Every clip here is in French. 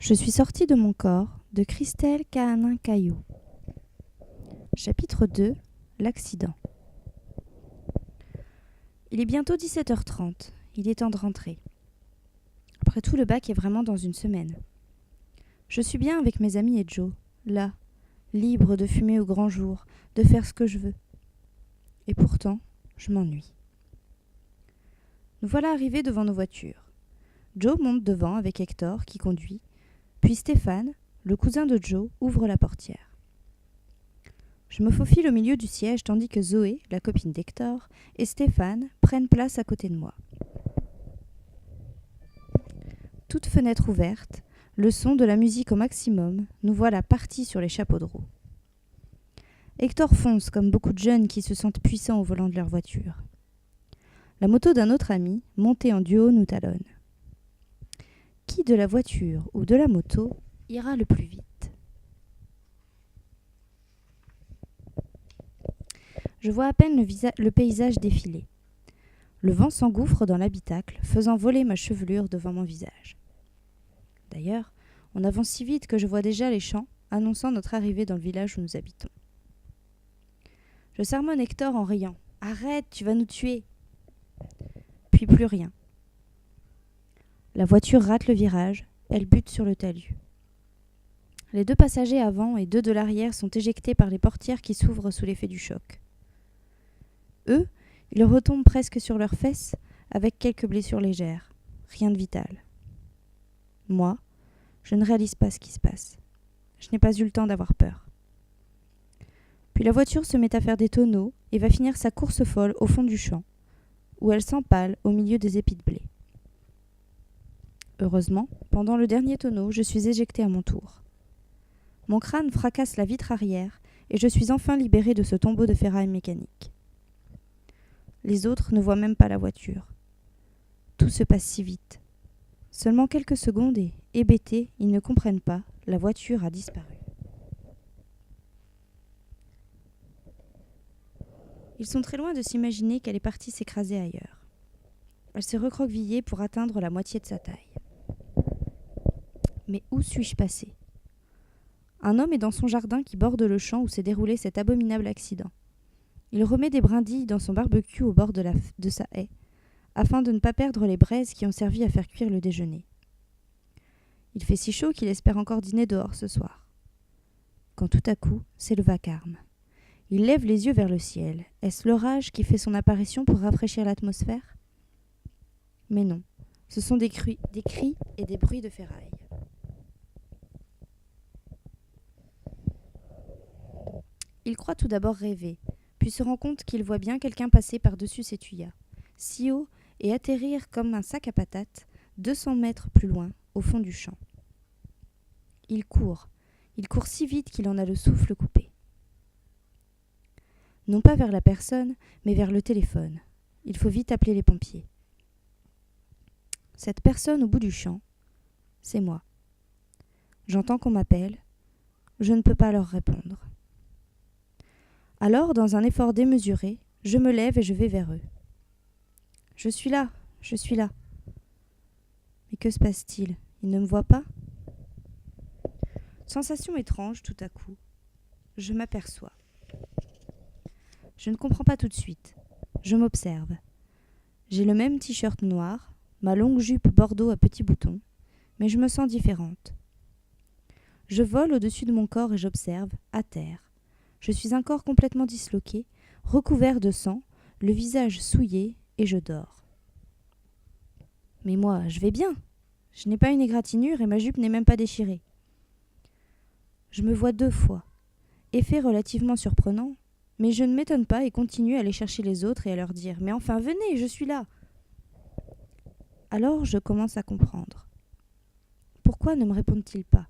Je suis sortie de mon corps de Christelle Cahanin-Caillot. Chapitre 2. L'accident. Il est bientôt 17h30. Il est temps de rentrer. Après tout, le bac est vraiment dans une semaine. Je suis bien avec mes amis et Joe, là, libre de fumer au grand jour, de faire ce que je veux. Et pourtant, je m'ennuie. Nous voilà arrivés devant nos voitures. Joe monte devant avec Hector qui conduit, puis Stéphane, le cousin de Joe, ouvre la portière. Je me faufile au milieu du siège tandis que Zoé, la copine d'Hector, et Stéphane prennent place à côté de moi. Toute fenêtre ouverte, le son de la musique au maximum, nous voilà partis sur les chapeaux de roue. Hector fonce comme beaucoup de jeunes qui se sentent puissants au volant de leur voiture. La moto d'un autre ami, montée en duo, nous talonne. Qui de la voiture ou de la moto ira le plus vite ? Je vois à peine le paysage défiler. Le vent s'engouffre dans l'habitacle, faisant voler ma chevelure devant mon visage. D'ailleurs, on avance si vite que je vois déjà les champs annonçant notre arrivée dans le village où nous habitons. Je sermonne Hector en riant. « Arrête, tu vas nous tuer !» Puis plus rien. La voiture rate le virage, elle bute sur le talus. Les 2 passagers avant et 2 de l'arrière sont éjectés par les portières qui s'ouvrent sous l'effet du choc. Eux, ils retombent presque sur leurs fesses avec quelques blessures légères. Rien de vital. Moi, je ne réalise pas ce qui se passe. Je n'ai pas eu le temps d'avoir peur. Puis la voiture se met à faire des tonneaux et va finir sa course folle au fond du champ, où elle s'empale au milieu des épis de blé. Heureusement, pendant le dernier tonneau, je suis éjectée à mon tour. Mon crâne fracasse la vitre arrière et je suis enfin libérée de ce tombeau de ferraille mécanique. Les autres ne voient même pas la voiture. Tout se passe si vite. Seulement quelques secondes et, hébétés, ils ne comprennent pas, la voiture a disparu. Ils sont très loin de s'imaginer qu'elle est partie s'écraser ailleurs. Elle s'est recroquevillée pour atteindre la moitié de sa taille. Mais où suis-je passée ? Un homme est dans son jardin qui borde le champ où s'est déroulé cet abominable accident. Il remet des brindilles dans son barbecue au bord de sa haie, afin de ne pas perdre les braises qui ont servi à faire cuire le déjeuner. Il fait si chaud qu'il espère encore dîner dehors ce soir. Quand tout à coup, c'est le vacarme. Il lève les yeux vers le ciel. Est-ce l'orage qui fait son apparition pour rafraîchir l'atmosphère ? Mais non, ce sont des cris et des bruits de ferraille. Il croit tout d'abord rêver, puis se rend compte qu'il voit bien quelqu'un passer par-dessus ses tuyas, si haut et atterrir comme un sac à patates, 200 mètres plus loin, au fond du champ. Il court si vite qu'il en a le souffle coupé. Non pas vers la personne, mais vers le téléphone. Il faut vite appeler les pompiers. Cette personne au bout du champ, c'est moi. J'entends qu'on m'appelle, je ne peux pas leur répondre. Alors, dans un effort démesuré, je me lève et je vais vers eux. Je suis là. Mais que se passe-t-il ? Ils ne me voient pas ? Sensation étrange tout à coup. Je m'aperçois. Je ne comprends pas tout de suite. Je m'observe. J'ai le même t-shirt noir, ma longue jupe bordeaux à petits boutons, mais je me sens différente. Je vole au-dessus de mon corps et j'observe, à terre. Je suis un corps complètement disloqué, recouvert de sang, le visage souillé, et je dors. Mais moi, je vais bien. Je n'ai pas une égratignure et ma jupe n'est même pas déchirée. Je me vois 2 fois. Effet relativement surprenant, mais je ne m'étonne pas et continue à aller chercher les autres et à leur dire « Mais enfin, venez, je suis là !» Alors je commence à comprendre. Pourquoi ne me répondent-ils pas ?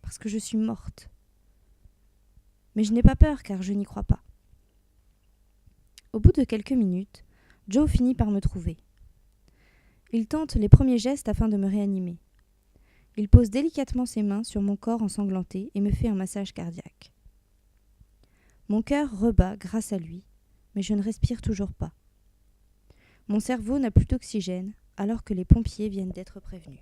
Parce que je suis morte. Mais je n'ai pas peur car je n'y crois pas. Au bout de quelques minutes, Joe finit par me trouver. Il tente les premiers gestes afin de me réanimer. Il pose délicatement ses mains sur mon corps ensanglanté et me fait un massage cardiaque. Mon cœur rebat grâce à lui, mais je ne respire toujours pas. Mon cerveau n'a plus d'oxygène alors que les pompiers viennent d'être prévenus.